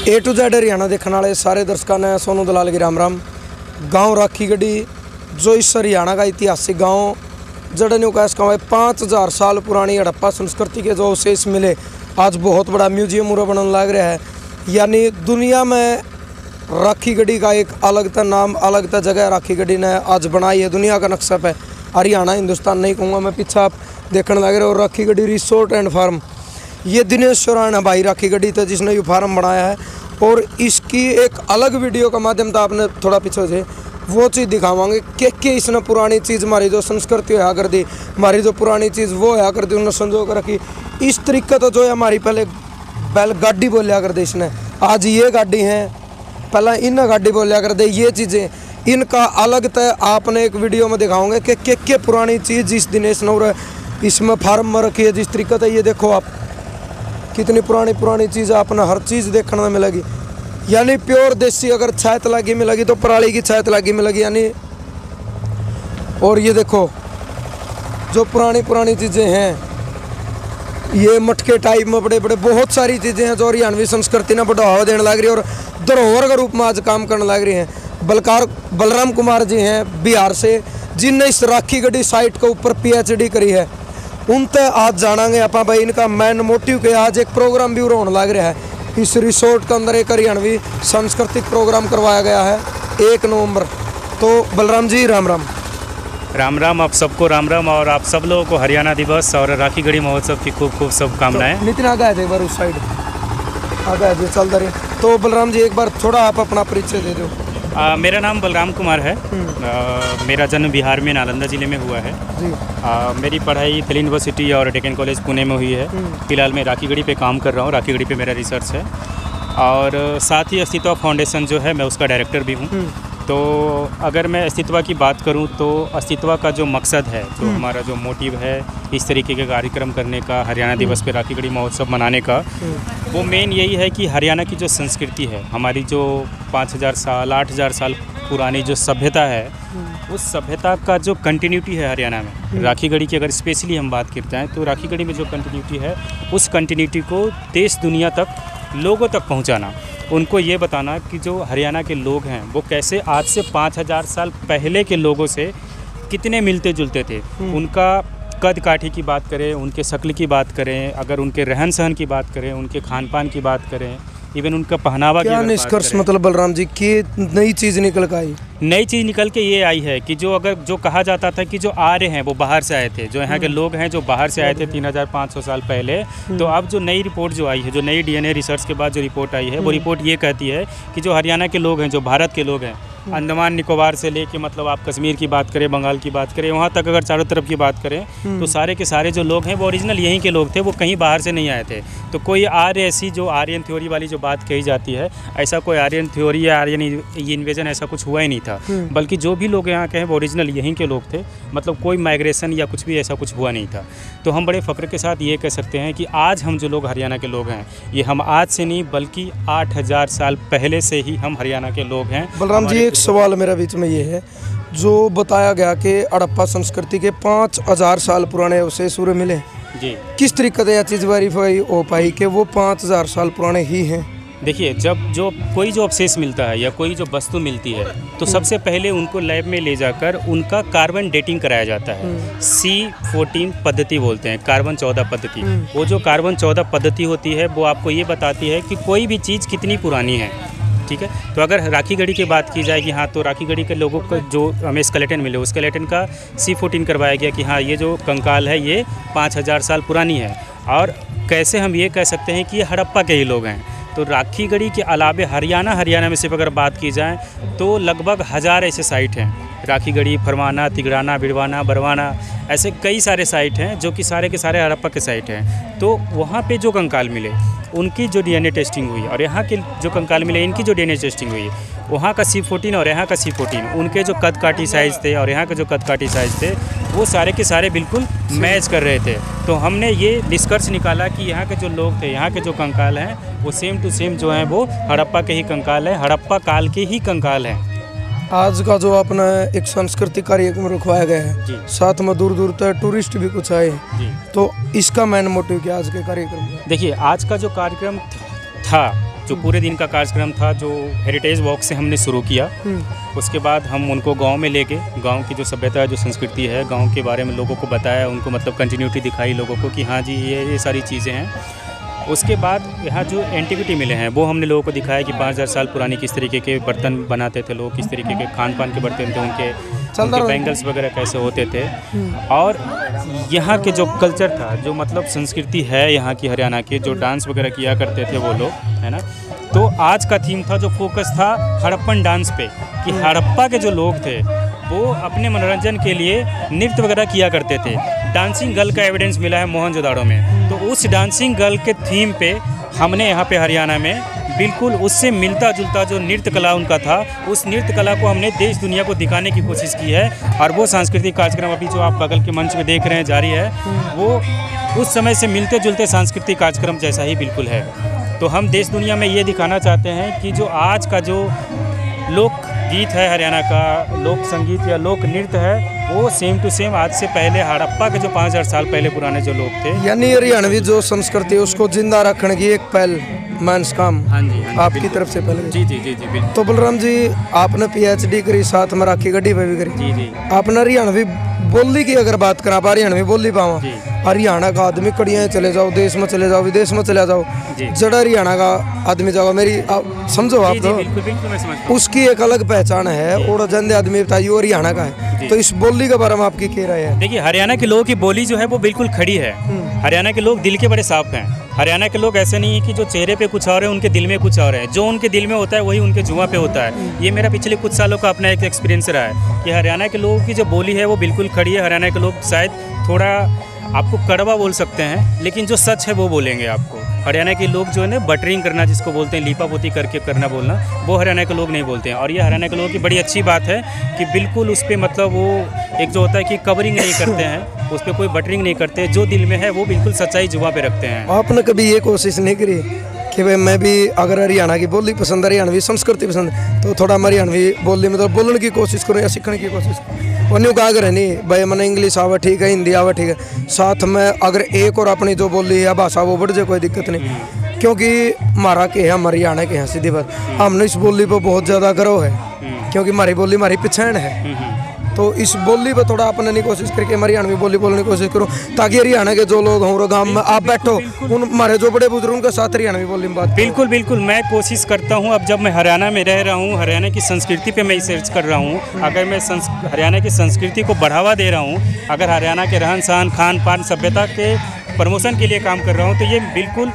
A to Z Haryana देखने वाले सारे दर्शकों ने सोनू दलाल की राम राम। गांव राखी गढ़ी जो इस हरियाणा का ऐतिहासिक गांव जड़न्यू का इसका 5000 साल पुरानी हड़प्पा संस्कृति के जो अवशेष मिले, आज बहुत बड़ा म्यूजियम पूरा बनने लग रहा है। यानी दुनिया में राखी गढ़ी का एक अलग ता नाम, अलग ता जगह राखी गढ़ी ने आज बनाई है दुनिया का नक्शा पे। हरियाणा हिंदुस्तान नहीं कहूँगा मैं, पीछे आप देखने लग रहे हो Rakhi Garhi resort and farm. ये दिनेश चौरान है भाई राखी गढ़ी थे जिसने ये फार्म बनाया है, और इसकी एक अलग वीडियो का माध्यम था, आपने थोड़ा पीछे से वो चीज़ दिखावांगे कि इसने पुरानी चीज़ हमारी जो संस्कृति होया कर दी, हमारी जो पुरानी चीज़ वो होया कर दी, उन्होंने संजो कर रखी। इस तरीके तो जो है हमारी पहले बैल गाड़ी बोलिया कर दे इसने, आज ये गाड़ी है, पहले इन गाड़ी बोलिया कर दे। ये चीज़ें इनका अलग तय आपने एक वीडियो में दिखाओगे कि पुरानी चीज़ जिस दिनेश नौर इसमें फार्म में रखी है जिस तरीके से, ये देखो आप कितनी पुरानी चीज़ आपने हर चीज़ देखने में मिलेगी। यानी प्योर देसी अगर छायत लागी मिलेगी तो पराली की छायत लागी मिलेगी यानी। और ये देखो जो पुरानी चीज़ें हैं, ये मटके टाइप में बड़े बड़े बहुत सारी चीज़ें हैं जो हरियाणवी संस्कृति ने बढ़ावा देने लग रही है और धरोहर के रूप में आज काम करने लग रही हैं। बलराम कुमार जी हैं बिहार से, जिनने इस राखी गढ़ी साइट के ऊपर PhD करी है। उनते आज जानांगे आप भाई इनका मेन मोटिव के। आज एक प्रोग्राम भी होने लग रहा है इस रिसोर्ट के अंदर, एक हरियाणवी सांस्कृतिक प्रोग्राम करवाया गया है 1 नवंबर। तो बलराम जी राम राम। राम राम, आप सबको राम राम, और आप सब लोगों को हरियाणा दिवस और राखी गढ़ी महोत्सव की खूब शुभकामनाएं। तो नितिन आ गए थे एक बार उस साइड, आ गए थे चलते रहे। तो बलराम जी एक बार थोड़ा आप अपना परिचय दे दो। मेरा नाम बलराम कुमार है। मेरा जन्म बिहार में नालंदा ज़िले में हुआ है जी। मेरी पढ़ाई दिल्ली यूनिवर्सिटी और डेक्कन कॉलेज पुणे में हुई है। फिलहाल मैं राखी गढ़ी पे काम कर रहा हूँ, राखी गढ़ी पे मेरा रिसर्च है, और साथ ही अस्तित्वा फाउंडेशन जो है मैं उसका डायरेक्टर भी हूँ। तो अगर मैं अस्तित्वा की बात करूं तो अस्तित्वा का जो मकसद है, जो हमारा जो मोटिव है इस तरीके के कार्यक्रम करने का, हरियाणा दिवस पे राखी गढ़ी महोत्सव मनाने का, वो मेन यही है कि हरियाणा की जो संस्कृति है, हमारी जो 5000 साल 8000 साल पुरानी जो सभ्यता है, उस सभ्यता का जो कंटिन्यूटी है हरियाणा में, राखी गढ़ी की अगर स्पेशली हम बात करते हैं तो राखी गढ़ी में जो कंटिन्यूटी है, उस कंटिन्यूटी को देश दुनिया तक लोगों तक पहुँचाना, उनको ये बताना कि जो हरियाणा के लोग हैं वो कैसे आज से 5000 साल पहले के लोगों से कितने मिलते जुलते थे। उनका कद काठी की बात करें, उनके शक्ल की बात करें, अगर उनके रहन सहन की बात करें, उनके खान पान की बात करें, इवन उनका पहनावा की बात करें। निष्कर्ष मतलब बलराम जी की नई चीज़ निकल कर आई, नई चीज़ निकल के ये आई है कि जो कहा जाता था कि जो आर्य हैं वो बाहर से आए थे, जो यहाँ के लोग हैं जो बाहर से आए थे 3500 साल पहले। तो अब जो नई रिपोर्ट जो आई है, जो नई DNA रिसर्च के बाद जो रिपोर्ट आई है, वो रिपोर्ट ये कहती है कि जो हरियाणा के लोग हैं, जो भारत के लोग हैं, अंडमान निकोबार से लेके मतलब आप कश्मीर की बात करें, बंगाल की बात करें, वहाँ तक अगर चारों तरफ की बात करें तो सारे के सारे जो लोग हैं वो ओरिजिनल यहीं के लोग थे, वो कहीं बाहर से नहीं आए थे। तो कोई आर्य ऐसी जो आर्यन थ्योरी वाली जो बात कही जाती है, ऐसा कोई आर्यन थ्योरी या आर्यन इन्वेजन ऐसा कुछ हुआ ही नहीं था, बल्कि जो भी लोग यहाँ के हैं वो ओरिजिनल यहीं के लोग थे। मतलब कोई माइग्रेशन या कुछ भी ऐसा कुछ हुआ नहीं था। तो हम बड़े फ़ख्र के साथ ये कह सकते हैं कि आज हम जो लोग हरियाणा के लोग हैं, ये हम आज से नहीं बल्कि 8000 साल पहले से ही हम हरियाणा के लोग हैं। बलराम जी एक सवाल मेरा बीच में ये है, जो बताया गया कि हड़प्पा संस्कृति के 5000 साल पुराने अवशेष मिले जी, किस तरीके से यह चीज़ वेरीफाई हो पाई कि वो 5000 साल पुराने ही हैं? देखिए, जब कोई जो अवशेष मिलता है या कोई जो वस्तु मिलती है तो सबसे पहले उनको लैब में ले जाकर उनका कार्बन डेटिंग कराया जाता है। C14 पद्धति बोलते हैं, कार्बन 14 पद्धति। वो जो कार्बन 14 पद्धति होती है वो आपको ये बताती है कि कोई भी चीज़ कितनी पुरानी है। ठीक है, तो अगर राखी गढ़ी की बात की जाए कि हाँ, तो राखी गढ़ी के लोगों को जो हमें स्केलेटन मिले, उस स्केलेटन का C14 करवाया गया कि हाँ, ये जो कंकाल है ये 5000 साल पुरानी है। और कैसे हम ये कह सकते हैं कि ये हड़प्पा के ही लोग हैं। तो राखी गढ़ी के अलावे हरियाणा में सिर्फ अगर बात की जाए तो लगभग 1000 ऐसे साइट हैं। राखी गढ़ी, फरमाना, तिगड़ाना, बिड़वाना, बरवाना, ऐसे कई सारे साइट हैं जो कि सारे के सारे हड़प्पा के साइट हैं। तो वहाँ पे जो कंकाल मिले उनकी जो DNA टेस्टिंग हुई, और यहाँ के जो कंकाल मिले इनकी जो DNA टेस्टिंग हुई, वहाँ का C14 और यहाँ का C14, उनके जो कद काठी साइज़ थे और यहाँ के जो कद काठी साइज़ थे, वो सारे के सारे बिल्कुल मैच कर रहे थे। तो हमने ये निष्कर्ष निकाला कि यहाँ के जो लोग थे, यहाँ के जो कंकाल हैं, वो सेम टू सेम जो हैं वो हड़प्पा के ही कंकाल हैं, हड़प्पा काल के ही कंकाल हैं। आज का जो अपना एक सांस्कृतिक कार्यक्रम रखवाया गया है, साथ में दूर दूर तक टूरिस्ट भी कुछ आए, तो इसका मेन मोटिव क्या आज के कार्यक्रम में? देखिए, आज का जो कार्यक्रम था जो पूरे दिन का कार्यक्रम था, जो हेरिटेज वॉक से हमने शुरू किया। उसके बाद हम उनको गांव में ले गए, गांव की जो सभ्यता है, जो संस्कृति है, गांव के बारे में लोगों को बताया, उनको मतलब कंटिन्यूटी दिखाई लोगों को कि हाँ जी ये सारी चीज़ें हैं। उसके बाद यहाँ जो एंटिक्विटी मिले हैं वो हमने लोगों को दिखाया कि 5000 साल पुरानी किस तरीके के बर्तन बनाते थे लोग, किस तरीके के खान पान के बर्तन थे, उनके बैंगल्स वगैरह कैसे होते थे, और यहाँ के जो कल्चर था, जो मतलब संस्कृति है यहाँ की, हरियाणा के जो डांस वगैरह किया करते थे वो लोग, है ना। तो आज का थीम था, जो फोकस था हड़प्पन डांस पे, कि हड़प्पा के जो लोग थे वो अपने मनोरंजन के लिए नृत्य वगैरह किया करते थे। डांसिंग गर्ल का एविडेंस मिला है मोहनजोदाड़ो में, तो उस डांसिंग गर्ल के थीम पे हमने यहाँ पे हरियाणा में बिल्कुल उससे मिलता जुलता जो नृत्य कला उनका था, उस नृत्य कला को हमने देश दुनिया को दिखाने की कोशिश की है। और वो सांस्कृतिक कार्यक्रम अभी जो आप बगल के मंच में देख रहे हैं जारी है, वो उस समय से मिलते जुलते सांस्कृतिक कार्यक्रम जैसा ही बिल्कुल है। तो हम देश दुनिया में ये दिखाना चाहते हैं कि जो आज का जो लोक गीत है हरियाणा का, लोक संगीत या लोक नृत्य है, वो सेम टू सेम आज से पहले हड़प्पा के जो 5000 साल पहले पुराने जो लोग थे, यानी हरियाणवी जो संस्कृति है उसको जिंदा रखने की एक पहल मानस काम। हाँ जी, आपकी तरफ से पहले। जी जी जी जी बिल्कुल। तो बलराम जी, आपने PhD करी, साथ में राखी गड्डी पे भी करी। जी जी। आपने हरियाणवी बोली की अगर बात करा, हरियाणवी बोली पावा, हरियाणा का आदमी कड़ियाँ चले जाओ, देश में चले जाओ, विदेश में चले जाओ, जड़ा हरियाणा का आदमी जाओ, मेरी समझो आप तो, बिल्कुल मैं समझ, उसकी एक अलग पहचान है। और जंदे आदमी बताइए हरियाणा का है, तो इस बोली के बारे में आपकी क्या राय है? देखिए, हरियाणा के लोगों की बोली जो है वो बिल्कुल खड़ी है। हरियाणा के लोग दिल के बड़े साफ हैं। हरियाणा के लोग ऐसे नहीं है कि जो चेहरे पे कुछ और है उनके दिल में कुछ और है, जो उनके दिल में होता है वही उनके जुबां पे होता है। ये मेरा पिछले कुछ सालों का अपना एक एक्सपीरियंस रहा है कि हरियाणा के लोगों की जो बोली है वो बिल्कुल खड़ी है। हरियाणा के लोग शायद थोड़ा आपको कड़वा बोल सकते हैं, लेकिन जो सच है वो बोलेंगे आपको। हरियाणा के लोग जो है ना, बटरिंग करना जिसको बोलते हैं, लीपापोती करके करना बोलना, वो हरियाणा के लोग नहीं बोलते हैं। और ये हरियाणा के लोगों की बड़ी अच्छी बात है कि बिल्कुल उस पर मतलब वो एक जो होता है कि कवरिंग नहीं करते हैं, उस पर कोई बटरिंग नहीं करते, जो दिल में है वो बिल्कुल सच्चाई जुबां पे रखते हैं। आपने कभी ये कोशिश नहीं करी कि भाई मैं भी अगर हरियाणा की बोली पसंद, हरियाणवी संस्कृति पसंद, तो थोड़ा हरियाणवी बोली मतलब बोलने की कोशिश करूँ या सीखने की कोशिश करूँ? वो कहा करे नहीं भाई मैंने इंग्लिश आवा ठीक है, हिंदी आवा ठीक है, साथ में अगर एक और अपनी जो बोली या भाषा वो बढ़ जाए कोई दिक्कत नहीं, क्योंकि हमारा के है, हम हरियाणा के हैं, सीधी बात। हमने इस बोली पर बहुत ज़्यादा गर्व है, क्योंकि हमारी बोली हमारी पहचान है। तो इस बोली पर थोड़ा अपने नहीं कोशिश करके हरियाणवी बोली बोलने की कोशिश करो, ताकि हरियाणा के जो लोग हों गाँव में आप बैठो, उन हमारे जो बड़े बुजुर्गों के साथ हरियाणवी बोली में बात। बिल्कुल बिल्कुल, मैं कोशिश करता हूँ। अब जब मैं हरियाणा में रह रहा हूँ, हरियाणा की संस्कृति पे मैं रिसर्च कर रहा हूँ, अगर मैं हरियाणा की संस्कृति को बढ़ावा दे रहा हूँ, अगर हरियाणा के रहन सहन, खान पान, सभ्यता के प्रमोशन के लिए काम कर रहा हूँ, तो ये बिल्कुल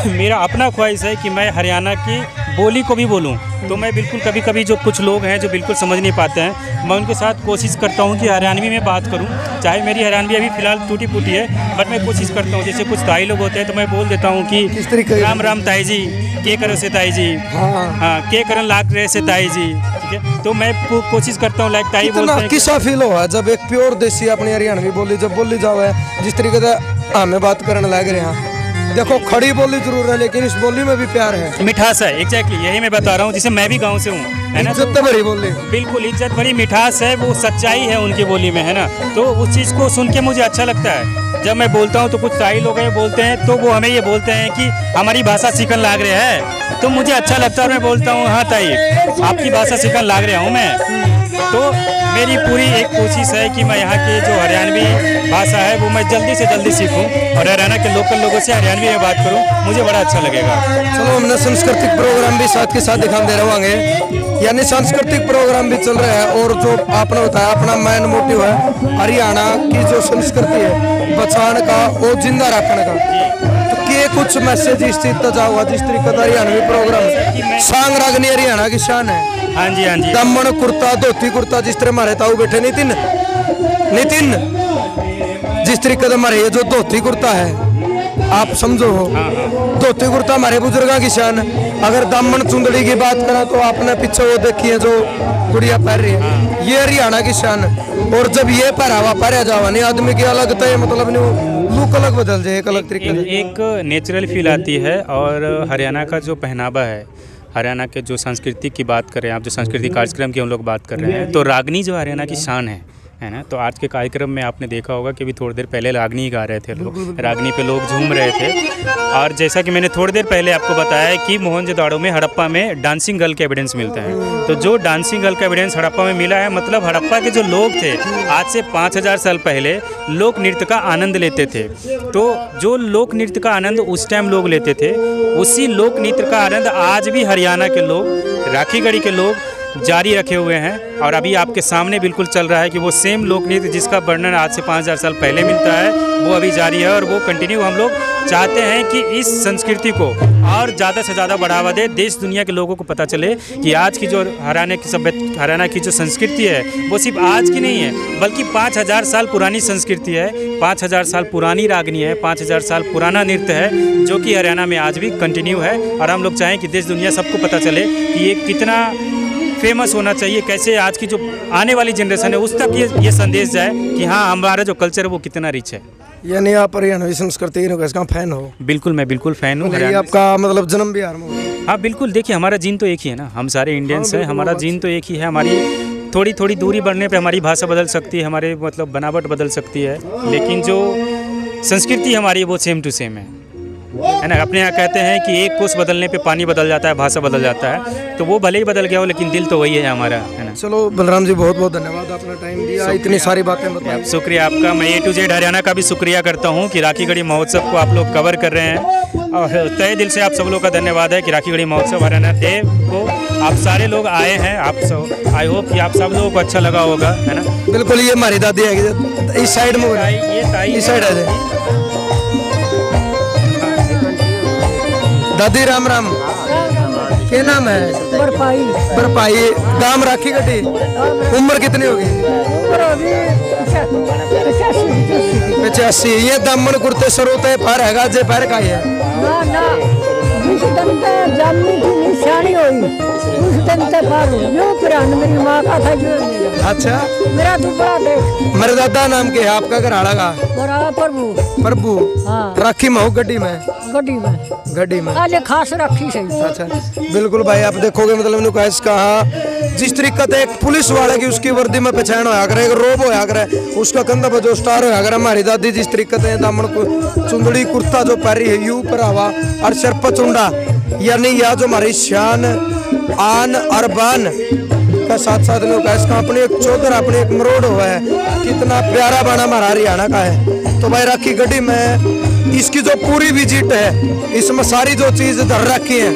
मेरा अपना ख्वाहिश है कि मैं हरियाणा की बोली को भी बोलूं। तो मैं बिल्कुल कभी कभी जो कुछ लोग हैं जो बिल्कुल समझ नहीं पाते हैं, मैं उनके साथ कोशिश करता हूं कि हरियाणवी में बात करूं। चाहे मेरी हरियाणवी अभी फ़िलहाल टूटी फूटी है, बट मैं कोशिश करता हूं। जैसे कुछ ताई लोग होते हैं तो मैं बोल देता हूं कि राम राम ताई जी, के करो से ताई जी, हाँ के करन लाग रहे से ताई जी, ठीक है। तो मैं कोशिश करता हूँ लाइक ताई बोलते हैं। किसा फील हुआ जब एक प्योर देसी अपनी हरियाणवी बोली जब बोली जाओ है, जिस तरीके से हमें बात करने लग रहे हैं? देखो खड़ी बोली जरूर है, लेकिन इस बोली में भी प्यार है, मिठास है। एग्जैक्टली यही मैं बता रहा हूँ, जिसे मैं भी गांव से हूँ, है ना। इज्जत भरी बोली, बिल्कुल इज्जत भरी मिठास है, वो सच्चाई है उनकी बोली में, है ना। तो उस चीज़ को सुन के मुझे अच्छा लगता है। जब मैं बोलता हूँ तो कुछ ताई लोग हैं बोलते हैं, तो वो हमें ये बोलते हैं कि हमारी भाषा सीखन लाग रहे हैं, तो मुझे अच्छा लगता है। और मैं बोलता हूँ हाँ ताई, आपकी भाषा सीखन लाग रहा हूँ मैं। तो मेरी पूरी एक कोशिश है कि मैं यहाँ की जो हरियाणवी भाषा है वो मैं जल्दी से जल्दी सीखूं और हरियाणा के लोकल लोगों से हरियाणवी में बात करूं, मुझे बड़ा अच्छा लगेगा। चलो, हमने सांस्कृतिक प्रोग्राम भी साथ के साथ दिखा दे रहे होंगे, यानी सांस्कृतिक प्रोग्राम भी चल रहा है। और जो आपने बताया अपना मेन मोटिव है हरियाणा की जो संस्कृति है बचाने का, वो जिंदा रखने का। तो के कुछ मैसेज इस चीज तक जाओगा जिस तरीके का हरियाणवी प्रोग्राम सांग रागनी हरियाणा की शान है। हाँ जी, हाँ जी। दमन कुर्ता, धोती कुर्ता, जिस तरह हमारे ताऊ बैठे नितिन, जिस तरीके से हमारे ये जो धोती कुर्ता है आप समझो हो, धोती कुर्ता हमारे बुजुर्गों की शान। अगर दामन चुंदड़ी की बात करें तो आपने पीछे वो देखी है जो गुड़िया पहन रही है, ये हरियाणा की शान। और जब ये पहरावा पहरा जावा नहीं आदमी की अलग तो मतलब नहीं लुक अलग बदल जाए, एक अलग तरीके से एक नेचुरल फील आती है। और हरियाणा का जो पहनावा है, हरियाणा के जो संस्कृति की बात करें आप, जो सांस्कृतिक कार्यक्रम की हम लोग बात कर रहे हैं, तो रागनी जो हरियाणा की शान है, है ना। तो आज के कार्यक्रम में आपने देखा होगा कि अभी थोड़ी देर पहले रागनी गा रहे थे लोग, रागनी पे लोग झूम रहे थे। और जैसा कि मैंने थोड़ी देर पहले आपको बताया कि मोहनजोदाड़ो में हड़प्पा में डांसिंग गर्ल के एविडेंस मिलता है। तो जो डांसिंग गर्ल का एविडेंस हड़प्पा में मिला है, मतलब हड़प्पा के जो लोग थे आज से 5000 साल पहले लोक नृत्य का आनंद लेते थे। तो जो लोक नृत्य का आनंद उस टाइम लोग लेते थे, उसी लोक नृत्य का आनंद आज भी हरियाणा के लोग, राखीगढ़ी के लोग जारी रखे हुए हैं। और अभी आपके सामने बिल्कुल चल रहा है कि वो सेम लोक नृत्य जिसका वर्णन आज से 5000 साल पहले मिलता है, वो अभी जारी है। और वो कंटिन्यू हम लोग चाहते हैं कि इस संस्कृति को और ज़्यादा से ज़्यादा बढ़ावा दे, देश दुनिया के लोगों को पता चले कि आज की जो हरियाणा की जो संस्कृति है वो सिर्फ आज की नहीं है, बल्कि 5000 साल पुरानी संस्कृति है, 5000 साल पुरानी रागनी है, 5000 साल पुराना नृत्य है, जो कि हरियाणा में आज भी कंटिन्यू है। और हम लोग चाहें कि देश दुनिया सबको पता चले कि ये कितना फेमस होना चाहिए, कैसे आज की जो आने वाली जनरेशन है उस तक ये संदेश जाए कि हाँ, हमारा जो कल्चर है वो कितना रिच है। यानी आप हरियाणवी संस्कृति का फैन हो? बिल्कुल, मैं बिल्कुल फ़ैन हूँ। आपका मतलब जन्म बिहार में हो? हाँ बिल्कुल, देखिए हमारा जीन तो एक ही है ना, हम सारे इंडियंस हैं, हमारा जीन तो एक ही है। हमारी थोड़ी थोड़ी दूरी बढ़ने पे हमारी भाषा बदल सकती है, हमारे मतलब बनावट बदल सकती है, लेकिन जो संस्कृति हमारी वो सेम टू सेम है ना। अपने यहाँ कहते हैं कि एक कोस बदलने पे पानी बदल जाता है, भाषा बदल जाता है, तो वो भले ही बदल गया हो लेकिन दिल तो वही है हमारा, है ना। चलो बलराम जी, बहुत बहुत धन्यवाद, अपना टाइम दिया, इतनी सारी बातें बताई। शुक्रिया आपका। मैं A to Z हरियाणा का भी शुक्रिया करता हूँ कि राखीगढ़ी महोत्सव को आप लोग कवर कर रहे हैं। और तहे दिल से आप सब लोग का धन्यवाद है कि राखीगढ़ी महोत्सव हरियाणा डे को आप सारे लोग आए हैं। आप सब, आई होप कि आप सब लोगों को अच्छा लगा होगा, है ना। बिल्कुल, ये हमारी दादी है इस साइड में, ये ताई इस साइड है दादी। राम राम, क्या नाम है? बरपाई। बरपाई, गांव राखीगढ़ी। उम्र कितनी होगी? 85। ये दामन कुर्ते सरोते पैर है जे पैर का है ना ना, जिस दिन ते जन्मी की निशानी हुई उस दिन ते पार यो पुरान मेरी माँ का था जो। अच्छा, मेरा दुबड़ा देख। मेरे दादा नाम के है, आपका घर हाड़ागा? बड़ा प्रभु। प्रभु, हाँ। राखी में हो गड्डी में? गड्डी में आज खास रखी सही। अच्छा, बिल्कुल भाई, आप देखोगे मतलब ने कहा जिस तरीके से एक पुलिस वाले की उसकी वर्दी में पहचान होया करे, एक रोब होया करे, उसका कंधा पर जो स्टार होया करे। हमारी दादी जिस तरीके से दामन को चुंदड़ी कुर्ता जो पहरी है यू पहरावा और सिर पर चुंडा, यानी यह जो हमारी शान आन और बान का साथ साथ में इसका अपनी एक चौधर, अपनी एक मरोड़ हुआ है। कितना प्यारा बाना हमारा हरियाणा का है। तो भाई राखीगढ़ी में इसकी जो पूरी विजिट है, इसमें सारी जो चीज धर रखी है,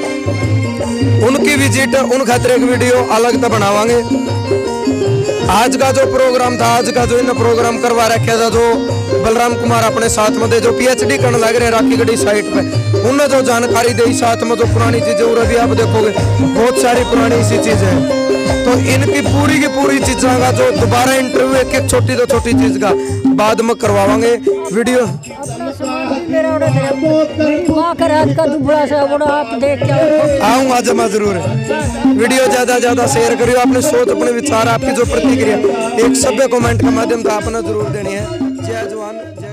उनकी विजिट, उन खातिर एक वीडियो अलग तो बनावांगे। आज का जो प्रोग्राम था, आज का जो इन प्रोग्राम करवा रखा था, जो बलराम कुमार अपने साथ में थे, जो PhD करने लग रहे हैं राखीगढ़ी साइट पे, उन्होंने जो जानकारी दी साथ में जो पुरानी चीजें, और अभी आप देखोगे बहुत सारी पुरानी ऐसी चीजें हैं। तो इनकी पूरी की पूरी चीज़ों का जो दोबारा इंटरव्यू एक एक छोटी तो छोटी चीज़ का बाद में करवावांगे वीडियो। आऊँगा जमा जरूर। वीडियो ज़्यादा ज़्यादा शेयर करियो, अपने सोच, अपने विचार, आपकी जो प्रतिक्रिया एक सभ्य कमेंट के माध्यम से आपने जरूर देनी है। जय जवान जय